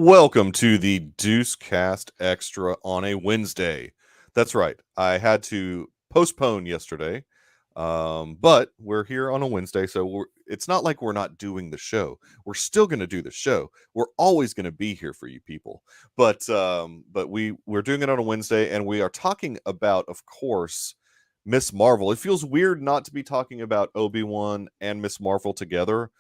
Welcome to the Deucecast Extra on a Wednesday. That's right. I had to postpone yesterday, but we're here on a Wednesday, so it's not like we're not doing the show. We're still going to do the show. We're always going to be here for you people. But we're doing it on a Wednesday, and we are talking about, of course, Miss Marvel. It feels weird not to be talking about Obi-Wan and Miss Marvel together.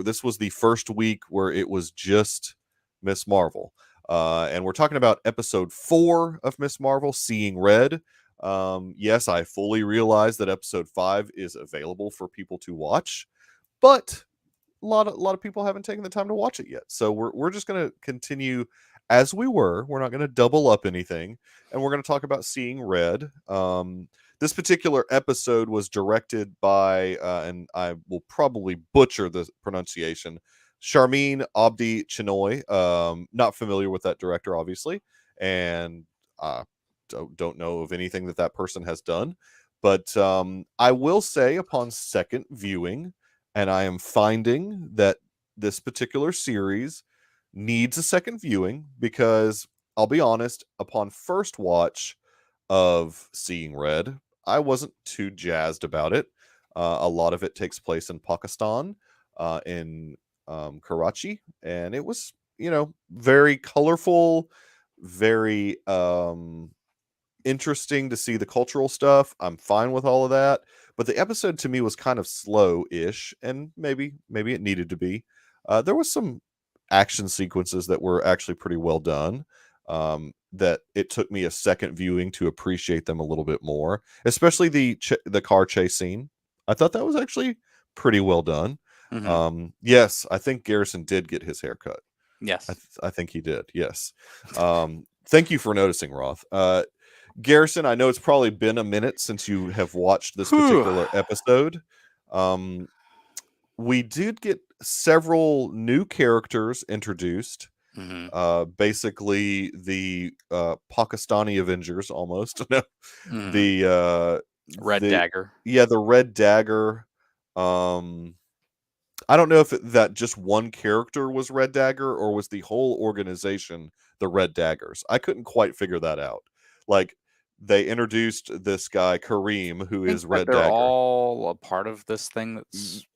This was the first week where it was just Miss Marvel. And we're talking about episode 4 of Miss Marvel, Seeing Red. Yes, I fully realize that episode 5 is available for people to watch, but a lot of people haven't taken the time to watch it yet. So we're just going to continue as we were. We're not going to double up anything, and we're going to talk about Seeing Red. This particular episode was directed by, and I will probably butcher the pronunciation, Sharmeen Abdi Chinoy. Not familiar with that director, obviously, and don't know of anything that person has done. But I will say, upon second viewing, and I am finding that this particular series needs a second viewing because I'll be honest, upon first watch of Seeing Red, I wasn't too jazzed about it. A lot of it takes place in Pakistan, in Karachi, and it was, very colorful, very interesting to see the cultural stuff. I'm fine with all of that, but the episode to me was kind of slow-ish, and maybe it needed to be. There was some action sequences that were actually pretty well done. That it took me a second viewing to appreciate them a little bit more, especially the car chase scene. I thought that was actually pretty well done. Yes, I think Garrison did get his hair cut. Yes. I think he did. Yes. Thank you for noticing, Roth. Garrison, I know it's probably been a minute since you have watched this particular episode. We did get several new characters introduced. Basically the Pakistani Avengers almost. The Red Dagger. Yeah, the Red Dagger. I don't know if that just one character was Red Dagger or was the whole organization the Red Daggers. I couldn't quite figure that out. Like, they introduced this guy Kareem, who is Red they're Dagger. all a part of this thing that's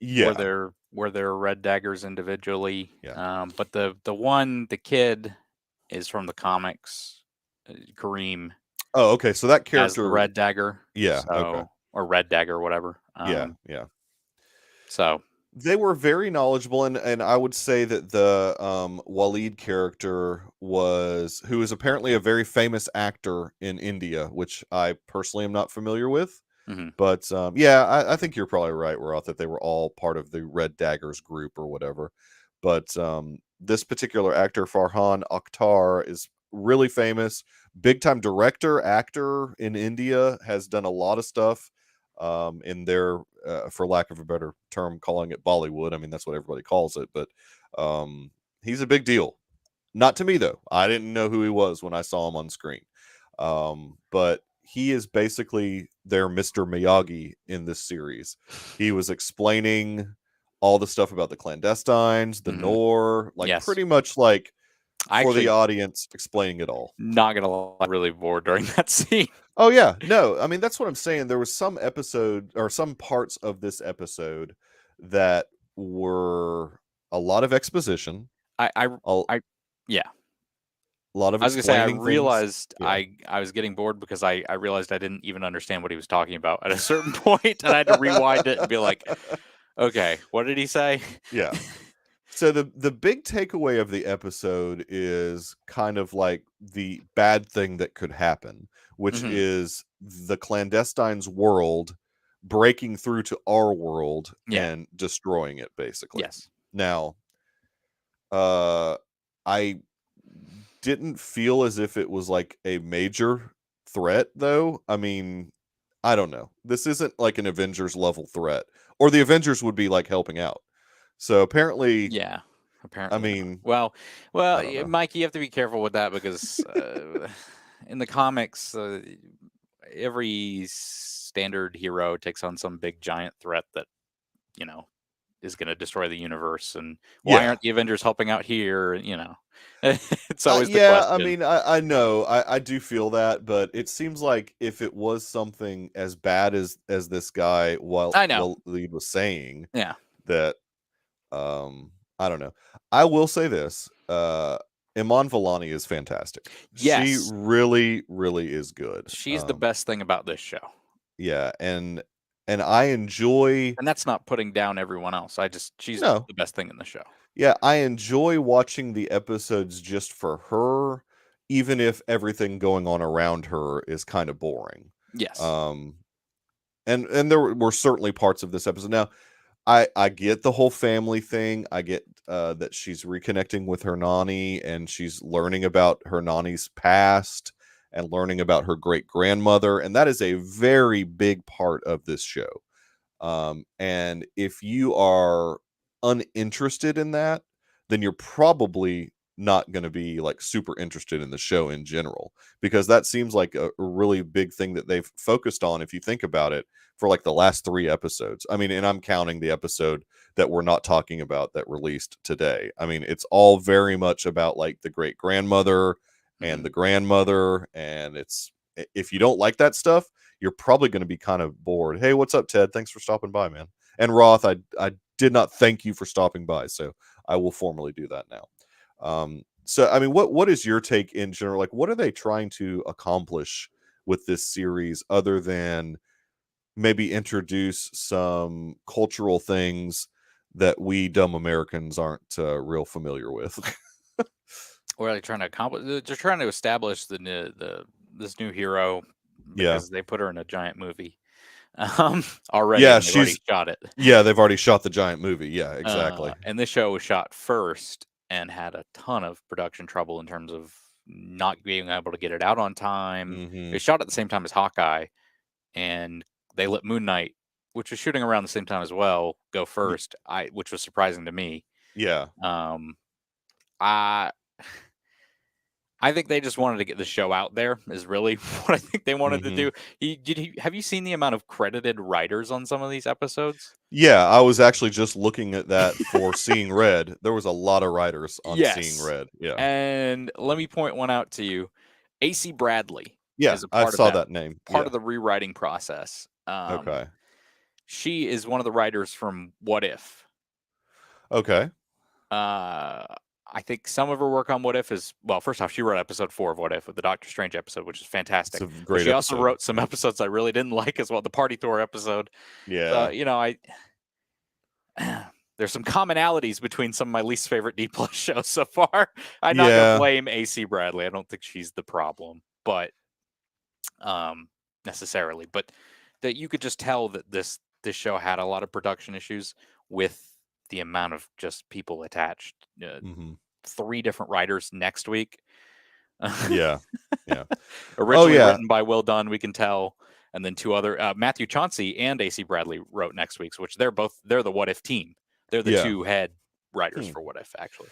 where they're Red Daggers individually. Yeah. But the kid is from the comics. Kareem. Oh, okay. So that character as the Red Dagger. Yeah. Okay. Or Red Dagger, whatever. Yeah. So they were very knowledgeable, and I would say that the Waleed character who is apparently a very famous actor in India, which I personally am not familiar with. But I think you're probably right, Roth, that they were all part of the Red Daggers group or whatever. But this particular actor, Farhan Akhtar, is really famous, big time director, actor in India, has done a lot of stuff in their, for lack of a better term, calling it Bollywood. I mean, that's what everybody calls it, but he's a big deal. Not to me, though. I didn't know who he was when I saw him on screen. But he is basically their Mr. Miyagi in this series. He was explaining all the stuff about the clandestines, the Noor, pretty much like for the audience, explaining it all. Not gonna lie, really bored during that scene. Oh yeah, no, I mean, that's what I'm saying. There was some episode or some parts of this episode that were a lot of exposition. Yeah. A lot of I was gonna say, I realized I was getting bored because I realized I didn't even understand what he was talking about at a certain point, and I had to rewind it and be like, okay, what did he say? Yeah. So the big takeaway of the episode is kind of like the bad thing that could happen, which is the clandestines world breaking through to our world and destroying it, basically. Yes. Now, I didn't feel as if it was like a major threat, though. I mean, I don't know. This isn't like an Avengers level threat, or the Avengers would be like helping out. So apparently, apparently. I mean, well, Mike, you have to be careful with that because in the comics, every standard hero takes on some big giant threat that is going to destroy the universe, and why aren't the Avengers helping out here? It's always the Yeah, I question. mean, I know, I do feel that, but it seems like if it was something as bad as this guy, I know. Lead was saying, Yeah. that I don't know. I will say this, Iman Vellani is fantastic. She Yes, really, really is good. she's the best thing about this show. Yeah, and I enjoy And that's not putting down everyone else. She's no. the best thing in the show. Yeah, I enjoy watching the episodes just for her, even if everything going on around her is kind of boring. Yes. Um, and there were certainly parts of this episode. Now, I get the whole family thing. I get that she's reconnecting with her nanny and she's learning about her nanny's past and learning about her great grandmother, and that is a very big part of this show. And if you are uninterested in that, then you're probably not going to be like super interested in the show in general, because that seems like a really big thing that they've focused on if you think about it for like the last 3 episodes. I mean, and I'm counting the episode that we're not talking about that released today. I mean, it's all very much about like the great grandmother and Mhm. the grandmother, and it's if you don't like that stuff, you're probably going to be kind of bored. Hey, what's up, Ted? Thanks for stopping by, man. And Roth, I did not thank you for stopping by, so I will formally do that now. So I mean, what is your take in general? Like, what are they trying to accomplish with this series other than maybe introduce some cultural things that we dumb Americans aren't real familiar with? What are they trying to accomplish? They're trying to establish this new hero Yeah. because they put her in a giant movie already, Yeah, and they've already she's shot it. yeah, they've already shot the giant movie. Yeah, exactly. And this show was shot first and had a ton of production trouble in terms of not being able to get it out on time. It Mhm. was shot at the same time as Hawkeye, and they let Moon Knight, which was shooting around the same time as well, go Y- first. Which was surprising to me. yeah. Um, I I think they just wanted to get the show out there is really what I think they wanted to Mhm. do. Have you seen the amount of credited writers on some of these episodes? Yeah, I was actually just looking at that for Seeing Red. There was a lot of writers on Seeing Yes. Red. Yeah. And let me point one out to you. AC Bradley Yeah, is a I part of saw that, that name. part Yeah. of the rewriting process. Okay. She is one of the writers from What If. Okay. Uh, I think some of her work on What If is, well, first off, she wrote episode 4 of What If with the Doctor Strange episode, which is It's fantastic. a But great she also episode. wrote some episodes I really didn't like as well. The Party Thor episode. So, Yeah. I there's some commonalities between some of my least favorite D plus shows so far. I'm not going to Yeah. blame AC Bradley. I don't think she's the problem, but necessarily. But that you could just tell that this show had a lot of production issues with the amount of just people attached. Mhm. 3 different writers next week. Yeah. Yeah. Oh, Originally yeah. written by Will Dunn, we can tell, and then 2 other Matthew Chauncey and AC Bradley wrote next week's, which they're the What If team. They're the Yeah. 2 head writers Hmm. for What If, actually.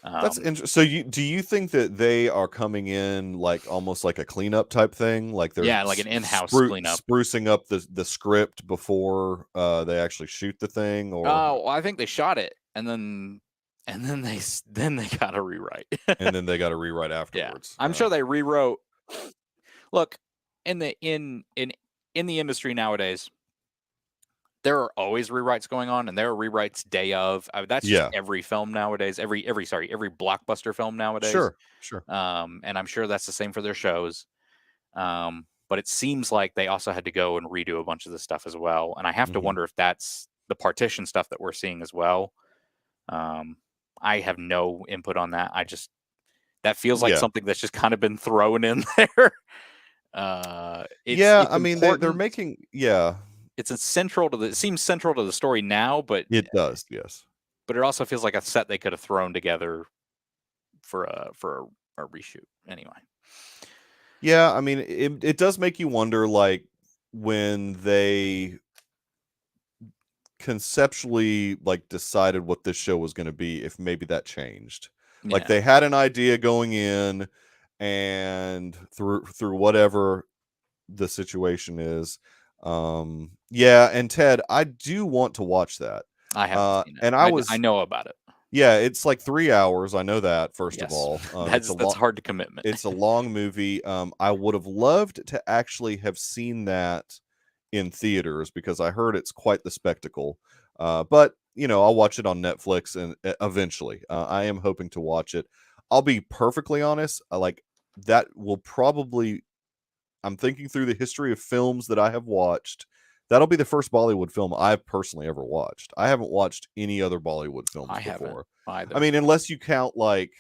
That's interesting. So do you think that they are coming in like almost like a cleanup type thing? Like they're Yeah, like an in-house cleanup. sprucing up the script before they actually shoot the thing, or Oh, well, I think they shot it, and then then they got to rewrite. and then they got to rewrite Yeah, afterwards. I'm sure they rewrote. Look, in the industry nowadays, there are always rewrites going on, and there are rewrites day of. That's just Yeah. every film nowadays. Every blockbuster film nowadays. Sure. Sure. And I'm sure that's the same for their shows. But it seems like they also had to go and redo a bunch of this stuff as well. And I have to Mhm. wonder if that's the partition stuff that we're seeing as well. Um, I have no input on that. That feels like Yeah. something that's just kind of been thrown in there. Yeah, It's I mean they're important. making yeah, It seems central to the story now, it does. Yes. but it also feels like a set they could have thrown together for a reshoot anyway. Yeah, I mean it does make you wonder like when they conceptually like decided what this show was going to be, if maybe that changed. Like Yeah. they had an idea going in, and through whatever the situation is, yeah. And Ted, I do want to watch that. I haven't seen it. And I know about it. yeah, it's like 3 hours. I know that, first of Yes, all. that's hard to commitment. It's a long movie. I would have loved to actually have seen that in theaters because I heard it's quite the spectacle. But I'll watch it on Netflix and eventually. I am hoping to watch it. I'll be perfectly honest. Like that will probably. I'm thinking through the history of films that I have watched. That'll be the first Bollywood film I've personally ever watched. I haven't watched any other Bollywood films I haven't before. I either. mean, unless you count like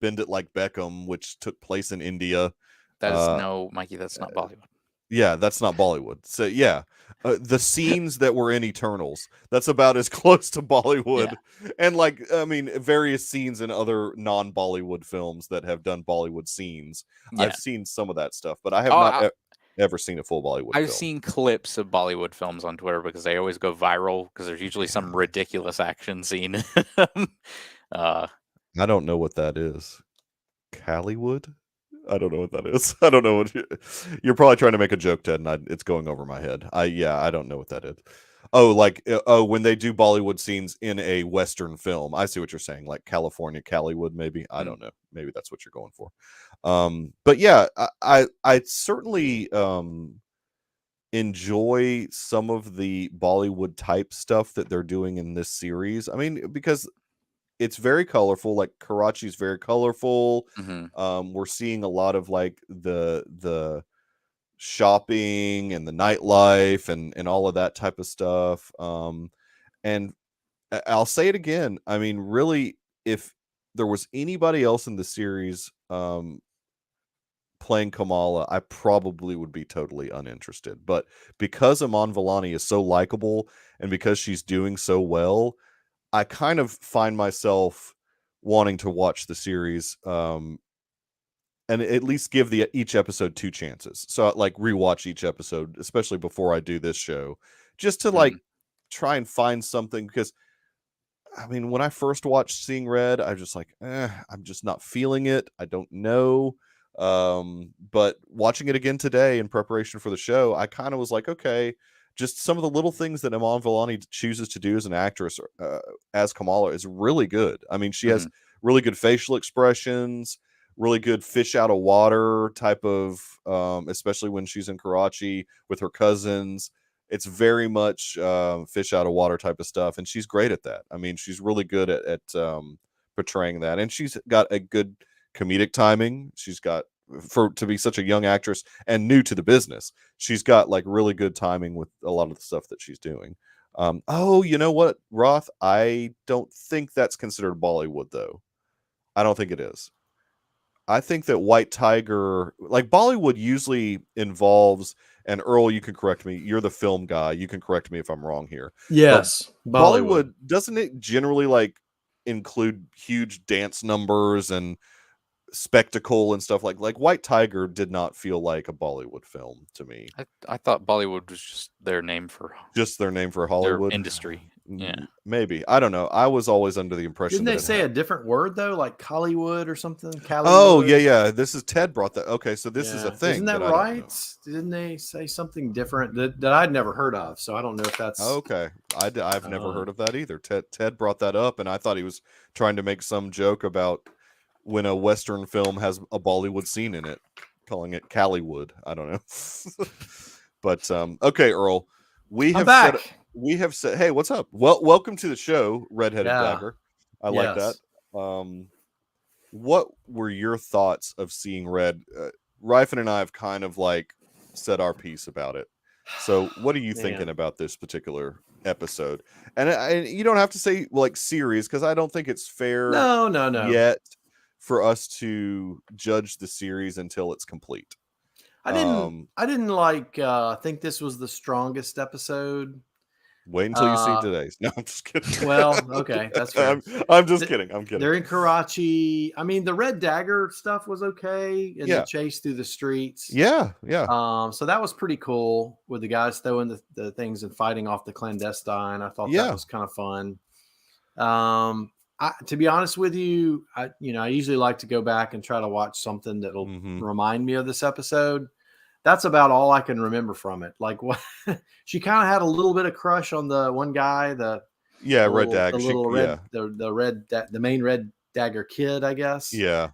Bend It Like Beckham, which took place in India. That is Uh, no, Mikey. That's not Bollywood. yeah, that's not Bollywood. So yeah, the scenes that were in Eternals, that's about as close to Bollywood. And like, I mean, various scenes in other non-Bollywood films that have done Bollywood scenes. Yeah. I've seen some of that stuff, but I have Oh, not ever seen a full Bollywood I've film. seen clips of Bollywood films on Twitter because they always go viral because there's usually some ridiculous action scene. uh, I don't know what that is. Callywood? I don't know what that is. I don't know what you're probably trying to make a joke, Ted, and it's going over my head. I don't know what that is. Oh, like when they do Bollywood scenes in a Western film. I see what you're saying, like California Callywood, maybe. I don't know. Maybe that's what you're going for. But yeah, I certainly enjoy some of the Bollywood type stuff that they're doing in this series. I mean, because it's very colorful. Like Karachi's very colorful. We're seeing a lot of like the shopping and the nightlife and all of that type of stuff. And I'll say it again. I mean, really, if there was anybody else in the series playing Kamala, I probably would be totally uninterested. But because Aman Vellani is so likable and because she's doing so well, I kind of find myself wanting to watch the series and at least give each episode 2 chances. So like rewatch each episode, especially before I do this show, just to like try and find something because I mean, when I first watched Seeing Red, I was just like, I'm just not feeling it. I don't know. But watching it again today in preparation for the show, I kind of was like, okay, just some of the little things that Iman Vellani chooses to do as an actress as Kamala is really good. I mean, she has really good facial expressions, really good fish out of water type of, especially when she's in Karachi with her cousins. It's very much fish out of water type of stuff, and she's great at that. I mean, she's really good at portraying that, and she's got a good comedic timing. She's got to be such a young actress and new to the business. She's got like really good timing with a lot of the stuff that she's doing. Oh, you know what, Roth? I don't think that's considered Bollywood, though. I don't think it is. I think that White Tiger, like Bollywood usually involves, and Earl, you can correct me. You're the film guy. You can correct me if I'm wrong here. Yes, but Bollywood, doesn't it generally like include huge dance numbers and spectacle and stuff like White Tiger did not feel like a Bollywood film to me. I thought Bollywood was just their name for Hollywood industry. Yeah, maybe. I don't know. I was always under the impression didn't they say a different word though, like Collywood or something? Collywood? Oh yeah. This is Ted brought that. Okay, so this is a thing. Isn't that right? Didn't they say something different that I'd never heard of? So I don't know if that's okay. I've never heard of that either. Ted brought that up, and I thought he was trying to make some joke about when a Western film has a Bollywood scene in it, calling it Callywood. I don't know. But okay, Earl, we have said, hey, what's up? Well, welcome to the show, Redheaded Dagger. I like that. What were your thoughts of Seeing Red? Ryfin and I have kind of like said our piece about it. So what are you thinking about this particular episode? And you don't have to say like series, because I don't think it's fair yet for us to judge the series until it's complete. I didn't like think this was the strongest episode. Wait until you see today's. No, I'm just kidding. Well, okay, that's fair. I'm just kidding. I'm kidding. They're in Karachi. I mean, the Red Dagger stuff was okay, and the chase through the streets. Yeah. So that was pretty cool with the guys throwing the things and fighting off the clandestine. I thought that was kind of fun. To be honest with you, I usually like to go back and try to watch something that'll remind me of this episode. That's about all I can remember from it. Like what she kind of had a little bit of crush on the one guy, the Yeah, the red little, dagger. the little red, Yeah. the main red dagger kid, I guess. Yeah.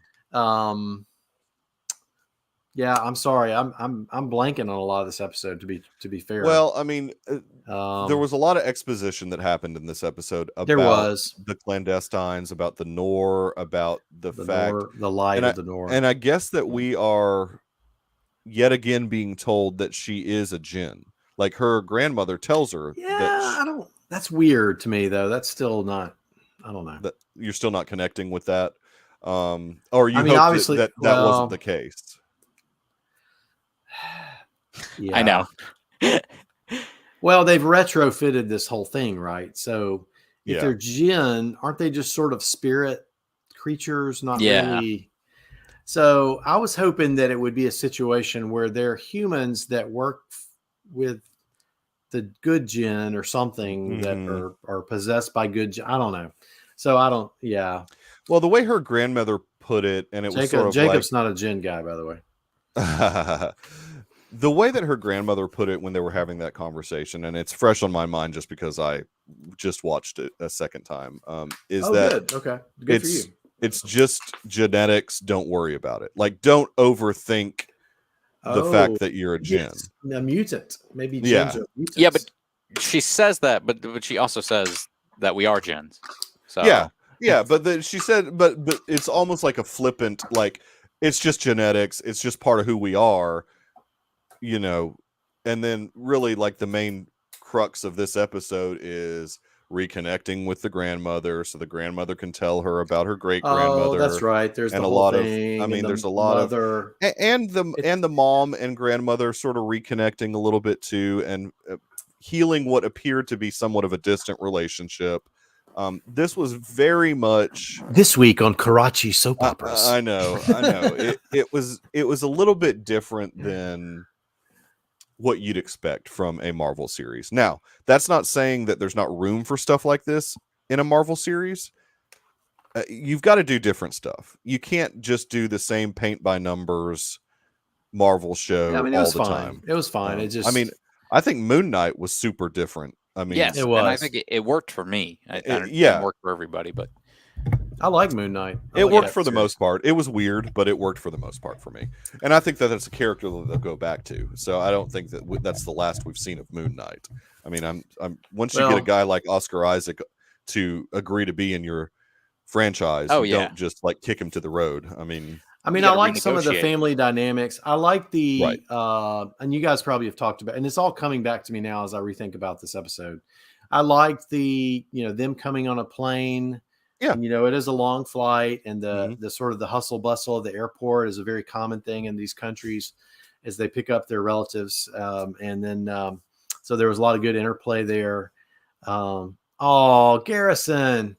Yeah, I'm sorry. I'm blanking on a lot of this episode to be fair. Well, I mean, there was a lot of exposition that happened in this episode there about was the clandestines, about the Nor, about the fact, Nor, the light of the Nor. And I guess that we are yet again being told that she is a djinn. Like her grandmother tells her. Yeah, I don't. That's weird to me, though. That's still not. I don't know. That you're still not connecting with that, or you hope obviously, that wasn't the case. Yeah, I know. Well, they've retrofitted this whole thing, right? So if Yeah. they're djinn, aren't they just sort of spirit creatures? Not really. So I was hoping that it would be a situation where they're humans that work with the good djinn or something that are possessed by good djinn. I don't know. So I don't. Yeah. Well, the way her grandmother put it, and it was sort of Jacob's not a djinn guy, by the way. The way that her grandmother put it when they were having that conversation, and it's fresh on my mind just because I just watched it a second time, is that good. Okay, good for you. It's just genetics. Don't worry about it. Like, don't overthink the fact that you're a djinn. Yes, a mutant. Maybe Yeah. djinns are mutants. Yeah, but she says that, but she also says that we are djinns. So yeah, but she said, but it's almost like a flippant, like it's just genetics. It's just part of who we are. You know, and then really like the main crux of this episode is reconnecting with the grandmother so the grandmother can tell her about her great grandmother. Oh, that's right. There's and the a whole lot thing, of, I mean, there's a lot mother. of, and the mom and grandmother sort of reconnecting a little bit too, and healing what appeared to be somewhat of a distant relationship. This was very much this week on Karachi soap operas. I know. It was a little bit different than what you'd expect from a Marvel series. Now, that's not saying that there's not room for stuff like this in a Marvel series. You've got to do different stuff. You can't just do the same paint by numbers Marvel show all the time. It was fine. It just, I mean, I think Moon Knight was super different. I mean, yes, it was. And I think it worked for me. It worked for everybody, but I like Moon Knight. It worked for the most part. It was weird, but it worked for the most part for me. And I think that that's a character that they'll go back to. So I don't think that that's the last we've seen of Moon Knight. I mean, I'm once you get a guy like Oscar Isaac to agree to be in your franchise, don't just like kick him to the road. I mean, I like some of the family dynamics. I like the and you guys probably have talked about, and it's all coming back to me now as I rethink about this episode. I liked the, them coming on a plane. Yeah. And, it is a long flight, and the sort of the hustle bustle of the airport is a very common thing in these countries as they pick up their relatives. And then, so there was a lot of good interplay there. Garrison,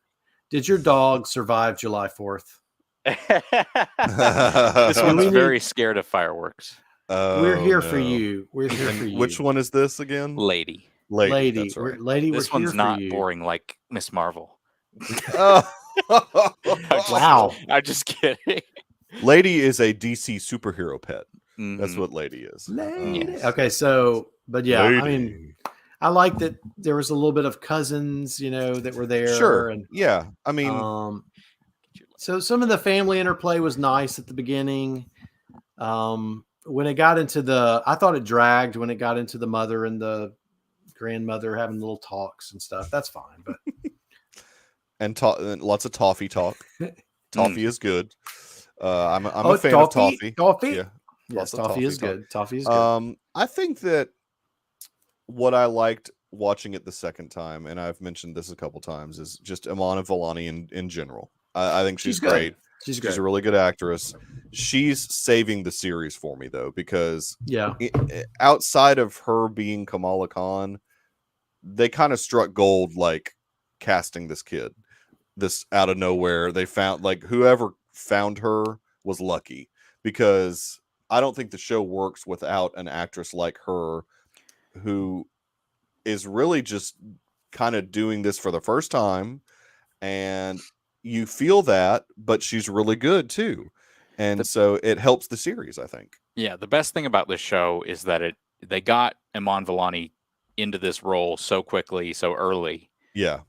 did your dog survive July 4th? This one's very scared of fireworks. We're here for you. We're here for you. Which one is this again? Lady. That's right. Lady, this one's not boring like Miss Marvel. Wow. I'm just kidding. Lady is a DC superhero pet. That's what Lady is. Yes. Okay, so, but yeah, Lady. I mean, I like that there was a little bit of cousins, that were there. Sure. And yeah. I mean, so some of the family interplay was nice at the beginning. When it got into I thought it dragged when it got into the mother and the grandmother having little talks and stuff. That's fine, but and lots of toffee talk. Toffee is good. I'm a fan of toffee. Toffee, yeah, yes, toffee is good. Toffee is good. I think that what I liked watching it the second time, and I've mentioned this a couple times, is just Imana Vellani in general. I think she's great. She's a really good actress. She's saving the series for me though, because outside of her being Kamala Khan, they kind of struck gold, like casting this kid, this out of nowhere. They found, like, whoever found her was lucky, because I don't think the show works without an actress like her, who is really just kind of doing this for the first time, and you feel that, but she's really good too. And so it helps the series, I think. Yeah, the best thing about this show is that they got Iman Vellani into this role so quickly, so early, Yeah.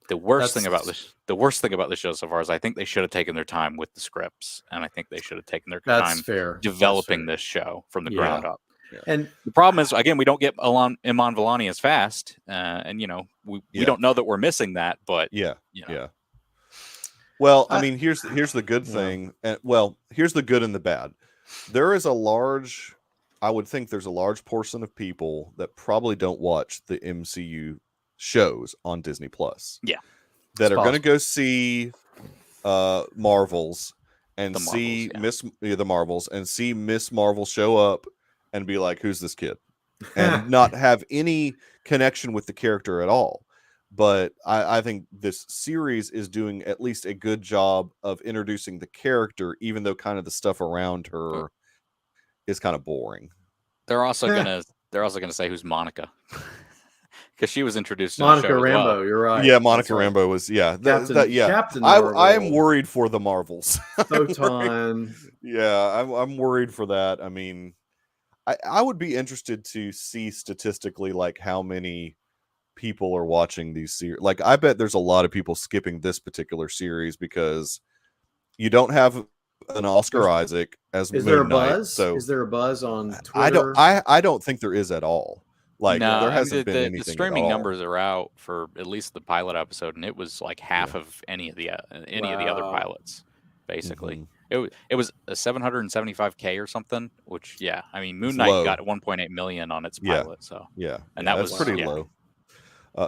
The worst thing about the show so far is I think they should have taken their time with the scripts, and I think they should have taken their That's time fair. developing this show from the ground up. Yeah. And the problem is, again, we don't get Iman Vellani as fast, and we don't know that we're missing that, but yeah. Well, I mean, here's the good Yeah. thing, and here's the good and the bad. I would think there's a large portion of people that probably don't watch the MCU shows on Disney Plus. Yeah, that are going to go see Marvels and see the Marvels and see Miss Marvel show up and be like, "Who's this kid?" and not have any connection with the character at all. But I think this series is doing at least a good job of introducing the character, even though kind of the stuff around her is kind of boring. They're also gonna say who's Monica, because she was introduced. Monica in the show Rambeau, as well. You're right. Yeah, Monica Rambeau was Captain I am worried for the Marvels. Photon. I'm worried for that. I mean, I would be interested to see statistically like how many people are watching these series. Like, I bet there's a lot of people skipping this particular series because you don't have an Oscar Isaac as Is Moon there a Knight, buzz? so Is there a buzz on Twitter? I don't think there is at all. Like, No, there hasn't been the anything. The streaming at all. numbers are out for at least the pilot episode, and it was like half of any of the other pilots, basically. Mm-hmm. It was a 775K or something, which I mean, Moon Knight got 1.8 million on its pilot, so and that was pretty low.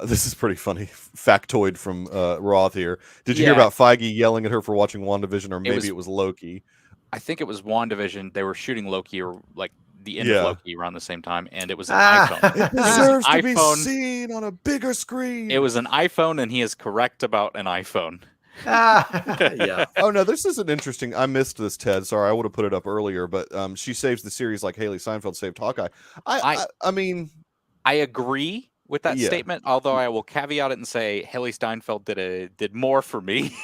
This is pretty funny factoid from Roth here. Did you hear about Feige yelling at her for watching WandaVision, or maybe it was Loki? I think it was WandaVision. They were shooting Loki, or like the end of Loki around the same time, and it was an iPhone. It deserves to be seen on a bigger screen. It was an iPhone, and he is correct about an iPhone. Yeah. Oh no, this is an interesting. I missed this, Ted. Sorry, I would have put it up earlier, but she saves the series like Haley Steinfeld saved Hawkeye. I mean, I agree with that statement, although I will caveat it and say Haley Steinfeld did more for me.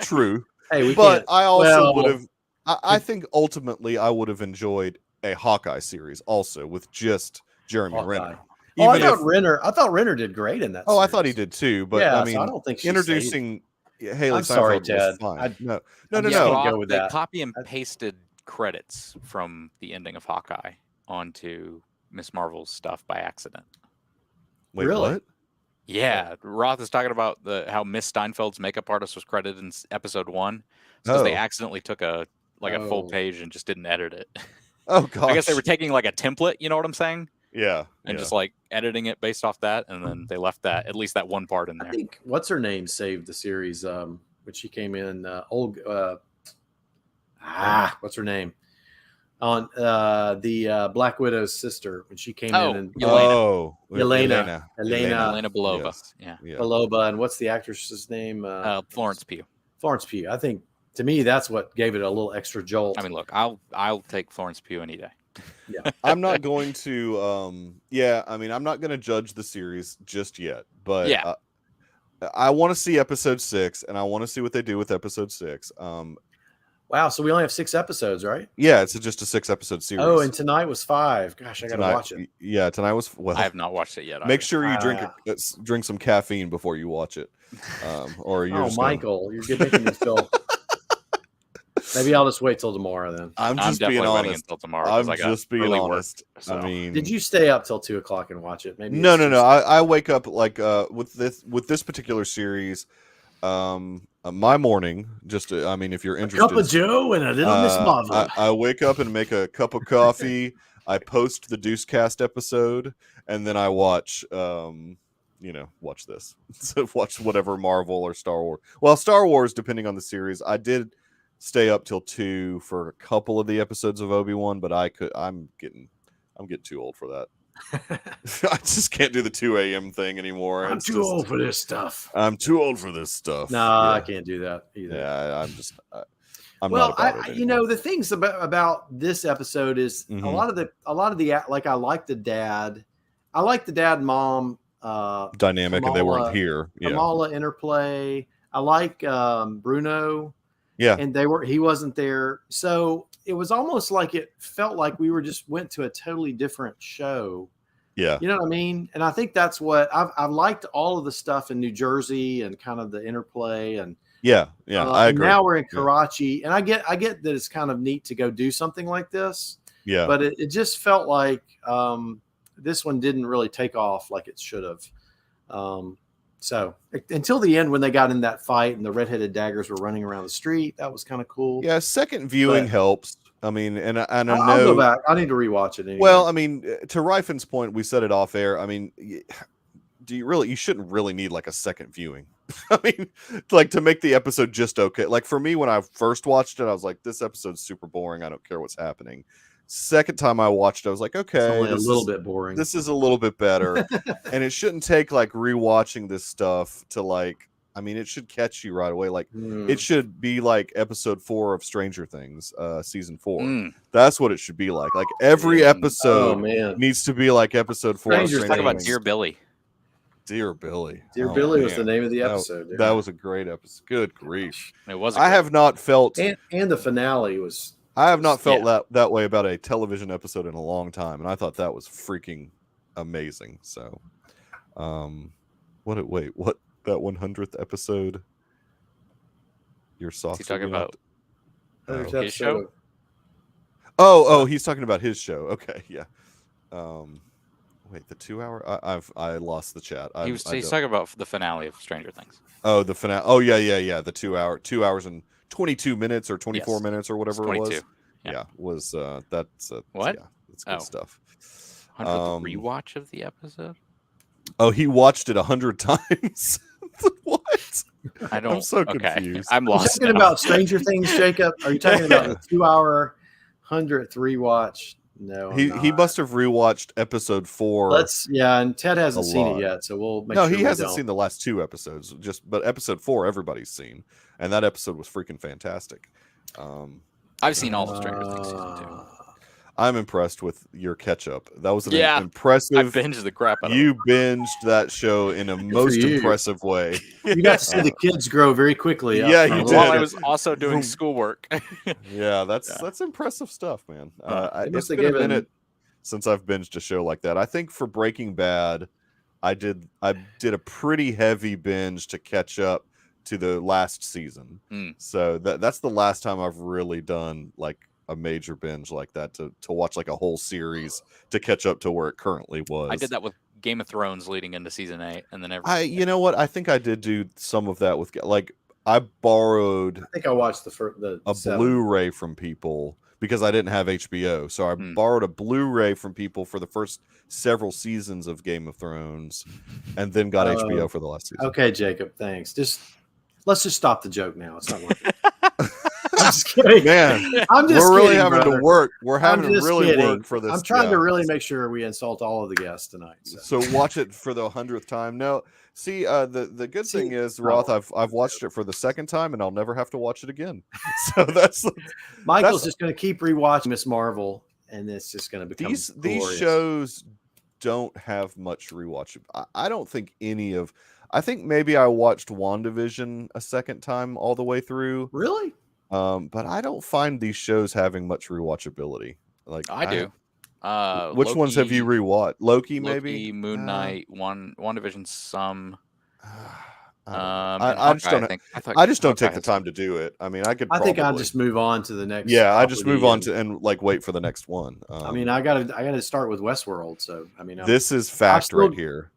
True. Hey, I also would have. I think ultimately I would have enjoyed a Hawkeye series also with just Jeremy Renner. I thought Renner did great in that. I thought he did too. But I mean, so I don't think introducing Haley I'm sorry, Steinfeld Ted. was fine. No. Go with they that. copy and pasted credits from the ending of Hawkeye onto Miss Marvel's stuff by accident. Wait, really? What? Yeah, Roth is talking about how Miss Steinfeld's makeup artist was credited in episode 1 because they accidentally took a full page and just didn't edit it. Oh gosh. I guess they were taking like a template, you know what I'm saying? Yeah. And just like editing it based off that, and then they left that at least that one part in there. I think what's her name saved the series when she came in. What's her name on the Black Widow's sister when she came in? And Elena Belova. Yes. Yeah. Belova, and what's the actress's name? Florence Pugh. Florence Pugh. I think to me that's what gave it a little extra jolt. I mean, look, I'll take Florence Pugh any day. Yeah. I'm not going to I'm not going to judge the series just yet, but I want to see episode 6 and I want to see what they do with episode 6. Wow, so we only have 6 episodes, right? Yeah, it's just a 6-episode series. Oh, and tonight was 5. Gosh, I got to watch it. Yeah, tonight was I have not watched it yet. Make sure you drink some caffeine before you watch it. Or you're Michael, you're making me feel. Maybe I'll just wait till tomorrow then. I'm definitely being waiting honest. until tomorrow. I'm just being honest. Work, so. I mean, did you stay up till 2:00 and watch it? Maybe. No. I wake up like with this particular series. My morning, if you're interested, a cup of Joe and a little Miss Marvel. I wake up and make a cup of coffee. I post the Deucecast episode, and then I watch, watch this. So watch whatever Marvel or Star Wars. Well, Star Wars, depending on the series, I did stay up till 2 for a couple of the episodes of Obi-Wan, but I'm getting too old for that. I just can't do the 2 a.m. thing anymore. I'm too old for this stuff. I'm too old for this stuff. No, I can't do that either. Yeah, I'm not about it anymore. The things about this episode is a lot of the like I like the dad. I like the dad mom dynamic, Kamala, and they weren't here. Kamala interplay. I like Bruno. Yeah, and he wasn't there, so it was almost like it felt like we just went to a totally different show Yeah. You know what I mean? And I think that's what I've liked all of the stuff in New Jersey and kind of the interplay and Yeah. I and agree. now we're in Karachi, and I get that it's kind of neat to go do something like this. Yeah. But it just felt like this one didn't really take off like it should have. So until the end, when they got in that fight and the redheaded daggers were running around the street, that was kind of cool. Yeah, second viewing helps. I mean, and I know I'll go back. I need to rewatch it anyway. Well, I mean, to Ryfan's point, we said it off air. I mean, you shouldn't really need like a second viewing. I mean, like to make the episode just okay. Like for me, when I first watched it, I was like, this episode's super boring. I don't care what's happening. Second time I watched it, I was like, okay, it's only a little bit boring. This is a little bit better. And it shouldn't take like rewatching this stuff to like, I mean, it should catch you right away. Like it should be like episode 4 of Stranger Things, season 4. That's what it should be like. Like every episode needs to be like episode 4. Strangers talk about Dear Billy. Dear Billy. Dear Billy was the name of the episode. That was a great episode. Good grief. It was. I have not felt, and the finale was. I have not felt that way about a television episode in a long time, and I thought that was freaking amazing. So, what that 100th episode? Your sauce? He's talking about his show. Oh, he's talking about his show. Okay, yeah. Wait, the 2 hour? I lost the chat. He's talking about the finale of Stranger Things. Oh, the finale. Oh, yeah. The 2 hours and 22 minutes or 24 minutes or whatever it was. Yeah, was that's what? Yeah, that's good stuff. 100th rewatch of the episode. Oh, he watched it 100 times. What? I'm so confused. I'm lost. Are you talking about Stranger Things, Jacob? Are you talking about the 2 hour 100th rewatch? No, he must have rewatched episode 4. And Ted hasn't seen it yet, so we'll make sure. No, he hasn't seen the last 2 episodes. But episode 4, everybody's seen, and that episode was freaking fantastic. I've seen all of Stranger Things season 2. I'm impressed with your catch up. That was an impressive. I binged the crap out of it. You binged that show in a most impressive way. You got to see the kids grow very quickly. Yeah, you did. While I was also doing schoolwork. Yeah, that's impressive stuff, man. It's been a minute since I've binged a show like that. I think for Breaking Bad, I did a pretty heavy binge to catch up to the last season. So that's the last time I've really done like a major binge like that to watch like a whole series to catch up to where it currently was. I did that with Game of Thrones leading into season 8, and then you know what? I think I did do some of that with like I borrowed. I think I watched the Blu-ray from people because I didn't have HBO, so I borrowed a Blu-ray from people for the first several seasons of Game of Thrones, and then got HBO for the last season. Okay, Jacob, thanks. Let's just stop the joke now. It's not working. I'm just kidding, man. We're really having to work. We're having to really work for this. I'm trying to really make sure we insult all of the guests tonight. So watch it for the 100th time. No, see, the good thing is, Roth, I've watched it for the second time, and I'll never have to watch it again. So Michael's just going to keep rewatching Miss Marvel, and it's just going to become these shows don't have much rewatch. I don't think any of. I think maybe I watched WandaVision a second time all the way through. Really? But I don't find these shows having much rewatchable. Like I do. Which Loki, ones have you rewatched? Loki, maybe? Moon Knight, WandaVision, some. I just don't take the time to do it. I mean, I think I'll just move on to the next. Yeah, I just move on to and like wait for the next one. I mean, I gotta start with Westworld. So I mean, this is fact right here.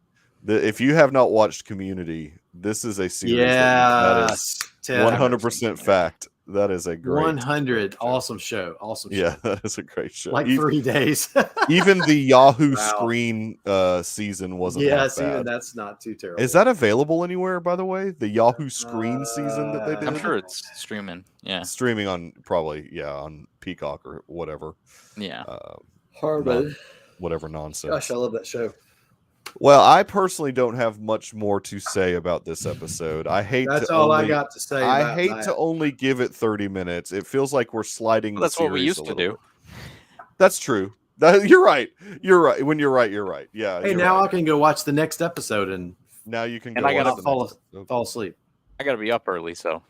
If you have not watched Community, this is a series that is 100% fact. That is a great 100 awesome show. Yeah, that is a great show. Like 3 days. Even the Yahoo Screen season wasn't that bad. Even that's not too terrible. Is that available anywhere, by the way? The Yahoo Screen season that they did? I'm sure it's streaming. Yeah. Streaming on on Peacock or whatever. Yeah. Horrible. Whatever nonsense. Gosh, I love that show. Well, I personally don't have much more to say about this episode. I hate that's all I got to say. I hate to only give it 30 minutes. It feels like we're sliding. Well, that's what we used to do. That's true. You're right. You're right. When you're right, you're right. Yeah. Hey, now I can go watch the next episode, and now you can. And I gotta fall asleep. I gotta be up early, so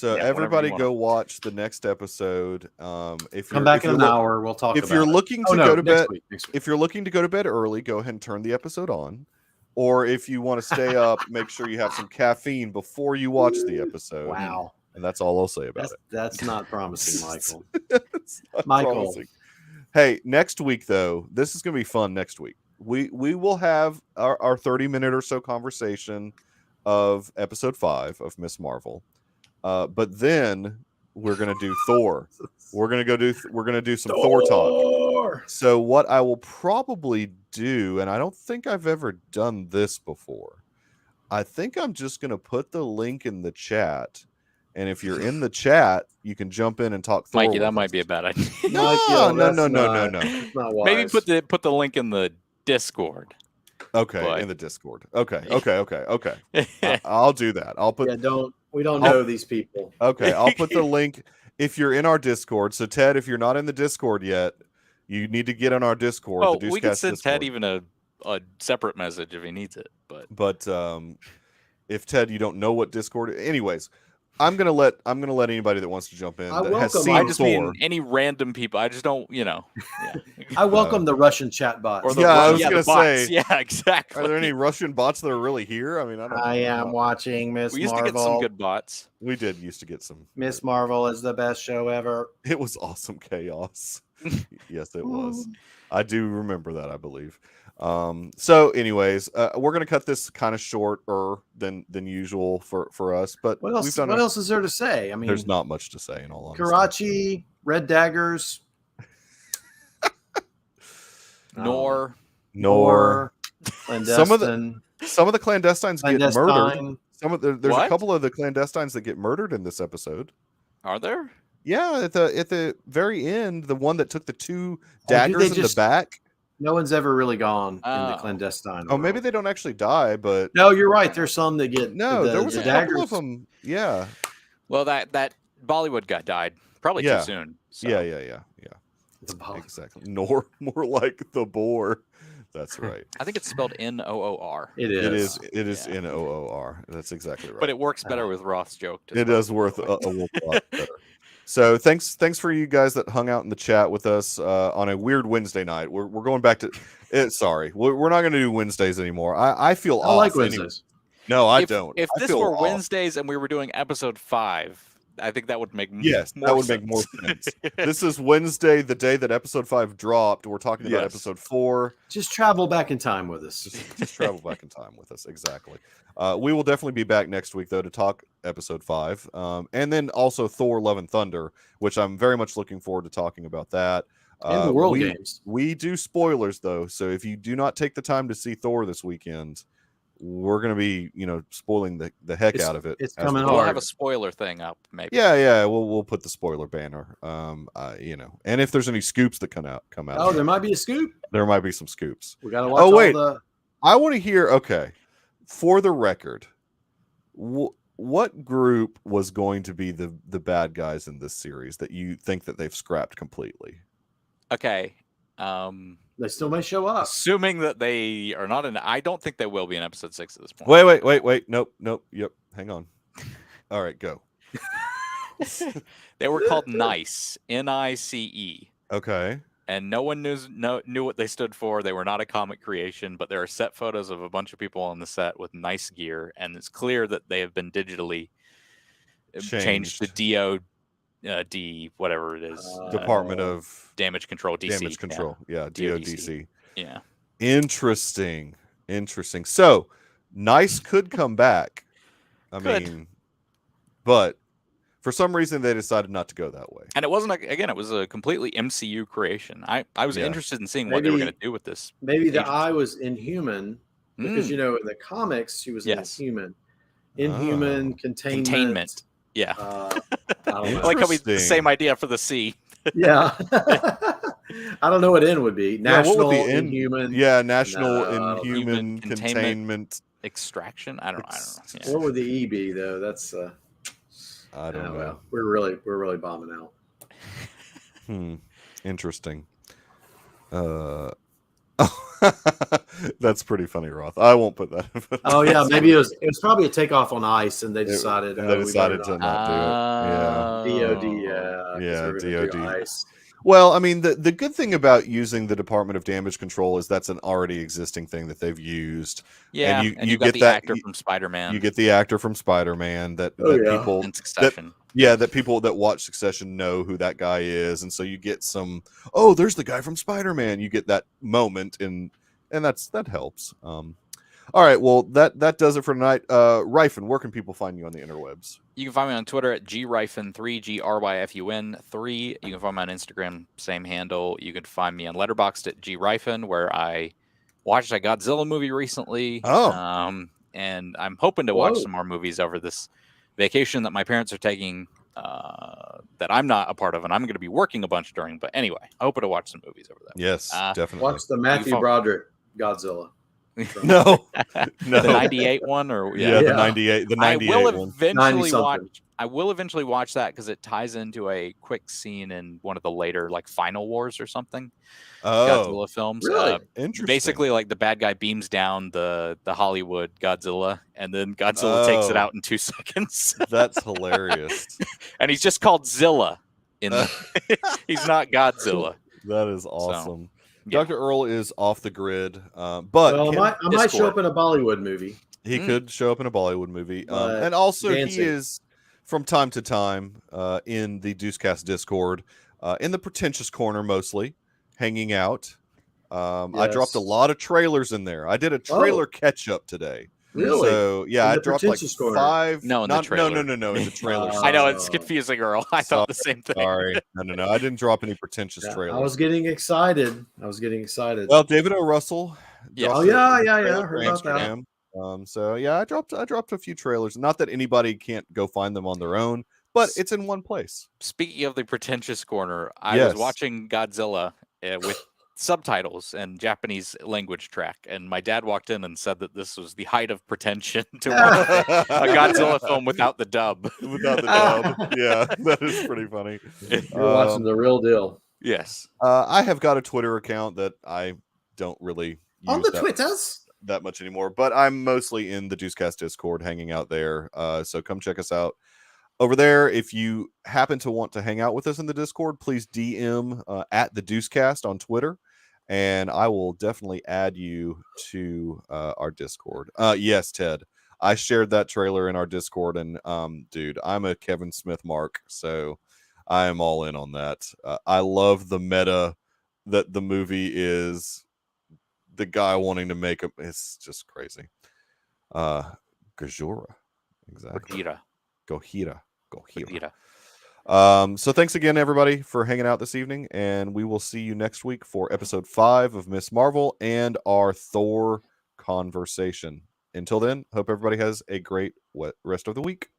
everybody go watch the next episode. If come back in an hour, we'll talk. If you're looking to go to bed, next week. if you're looking to go to bed early, go ahead and turn the episode on. Or if you want to stay up, make sure you have some caffeine before you watch the episode. Wow. And that's all I'll say about it. That's not promising, Michael. Michael. Promising. Hey, next week, though, this is going to be fun next week. We will have our 30-minute or so conversation of episode 5 of Miss Marvel. But then we're going to do Thor. We're going to do some Thor talk. So what I will probably do, and I don't think I've ever done this before, I think I'm just going to put the link in the chat. And if you're in the chat, you can jump in and talk Thor. Mikey, that might be a bad idea. No. Maybe put the link in the Discord. Okay, in the Discord. Okay. I'll do that. I'll put. We don't know these people. Okay, I'll put the link if you're in our Discord. So Ted, if you're not in the Discord yet, you need to get on our Discord. Well, the we can send Discord. Ted even a separate message if he needs it. But if Ted, you don't know what Discord. Anyways, I'm gonna let anybody that wants to jump in. I just mean any random people. I just don't, Yeah. I welcome the Russian chat bots. I was gonna say. Yeah, exactly. Are there any Russian bots that are really here? I mean, I don't know. I am watching Miss Marvel. We used to get some good bots. We did used to get some. Miss Marvel is the best show ever. It was awesome chaos. Yes, it was. I do remember that, I believe. So anyways, we're gonna cut this kind of shorter than usual for us, but what else is there to say? I mean, there's not much to say in all honesty. Karachi, Red Daggers, Nor clandestine. Some of the clandestines get murdered. There's a couple of the clandestines that get murdered in this episode. Are there? Yeah, at the very end, the one that took the 2 daggers in the back. No one's ever really gone in the clandestine. Oh, maybe they don't actually die, but no, you're right. There's some that get there was a couple of them. Yeah. Well, that Bollywood guy died probably too soon. So. Yeah. Exactly. More like the boar. That's right. I think it's spelled Noor. It is. It is Noor. That's exactly right. But it works better with Roth's joke. It does work a lot better. So thanks for you guys that hung out in the chat with us on a weird Wednesday night. We're going back to it. Sorry, we're not going to do Wednesdays anymore. I feel off. I like Wednesdays. Anyway. No, I don't. If this were Wednesdays and we were doing episode 5, I think that would make that would make more sense. This is Wednesday, the day that episode 5 dropped. We're talking about episode 4. Just travel back in time with us. Just travel back in time with us. Exactly. We will definitely be back next week, though, to talk episode 5. And then also Thor, Love and Thunder, which I'm very much looking forward to talking about that. And the World Games. We do spoilers, though. So if you do not take the time to see Thor this weekend, we're going to be, spoiling the heck out of it. It's coming hard. We'll have a spoiler thing up, maybe. Yeah. We'll put the spoiler banner. And if there's any scoops that come out. Oh, there might be a scoop. There might be some scoops. We got to watch. Oh wait, I want to hear. Okay, for the record, what group was going to be the bad guys in this series that you think that they've scrapped completely? Okay. They still may show up. Assuming that they are not in. I don't think they will be in episode 6 at this point. Wait. Nope. Yep. Hang on. All right, go. They were called NICE. NICE. Okay. And no one knew what they stood for. They were not a comic creation, but there are set photos of a bunch of people on the set with NICE gear, and it's clear that they have been digitally changed to DOD, whatever it is. Department of Damage Control, DC. Damage Control, yeah DODC. Yeah. Interesting. So, NICE could come back. I mean, but for some reason they decided not to go that way. And it wasn't it was a completely MCU creation. I was interested in seeing what they were going to do with this. Maybe the eye was Inhuman because in the comics she was Inhuman. Inhuman containment. Yeah. I don't know. Like how the same idea for the C. Yeah. I don't know what N would be. National what would be Inhuman. Yeah, National Inhuman Containment Extraction. I don't know. Yeah. What would the E be though? That's I don't know. We're really bombing out. Interesting. That's pretty funny, Roth. I won't put that. Oh yeah, maybe it was probably a takeoff on ice, and they decided to not do it. Yeah. DOD, Yeah, we're gonna do DOD. ice. Well, I mean, the good thing about using the Department of Damage Control is that's an already existing thing that they've used. Yeah, and you got get the that actor from Spider-Man. You get the actor from Spider-Man that people in Succession. that people that watch Succession know who that guy is, and so you get some. Oh, there's the guy from Spider-Man. You get that moment, and that helps. All right, well that does it for tonight. Ryfin, where can people find you on the interwebs? You can find me on Twitter at GRyfun3, GRYFUN3. You can find me on Instagram, same handle. You can find me on Letterboxd at GRyfun, where I watched a Godzilla movie recently. Oh. And I'm hoping to watch some more movies over this vacation that my parents are taking that I'm not a part of, and I'm going to be working a bunch during. But anyway, I hope to watch some movies over there. Yes, definitely. Watch the Matthew Broderick Godzilla. No, the 98 one, or the 98. The 98 I will eventually watch that because it ties into a quick scene in one of the later Final Wars or something. Godzilla films. Really? Interesting. Basically, the bad guy beams down the Hollywood Godzilla, and then Godzilla takes it out in 2 seconds. That's hilarious. And he's just called Zilla. He's not Godzilla. That is awesome. Yeah. Dr. Earl is off the grid, but I might show up in a Bollywood movie. He could show up in a Bollywood movie, and also dancing. He is from time to time in the Deucecast Discord, in the pretentious corner mostly, hanging out. I dropped a lot of trailers in there. I did a trailer catch up today. Really? So yeah, I dropped 5. No, in the trailer. No, in the trailer. I know it's confusing, Earl. I thought the same thing. Sorry, no. I didn't drop any pretentious trailers. I was getting excited. Well, David O. Russell. Yeah. Oh yeah. I heard about that. So yeah, I dropped a few trailers. Not that anybody can't go find them on their own, but it's in one place. Speaking of the pretentious corner, I was watching Godzilla with subtitles and Japanese language track, and my dad walked in and said that this was the height of pretension to watch a Godzilla film without the dub. Yeah, that is pretty funny. You're watching the real deal. Yes. I have got a Twitter account that I don't really use on the Twitters that much anymore, but I'm mostly in the Deucecast Discord hanging out there. So come check us out over there. If you happen to want to hang out with us in the Discord, please DM at the Deucecast on Twitter, and I will definitely add you to our Discord. Yes, Ted, I shared that trailer in our Discord, and dude, I'm a Kevin Smith mark, so I am all in on that. I love the meta that the movie is. The guy wanting to make it's just crazy. Gojira, exactly. Gojira. So thanks again, everybody, for hanging out this evening, and we will see you next week for episode 5 of Miss Marvel and our Thor conversation. Until then, hope everybody has a great rest of the week.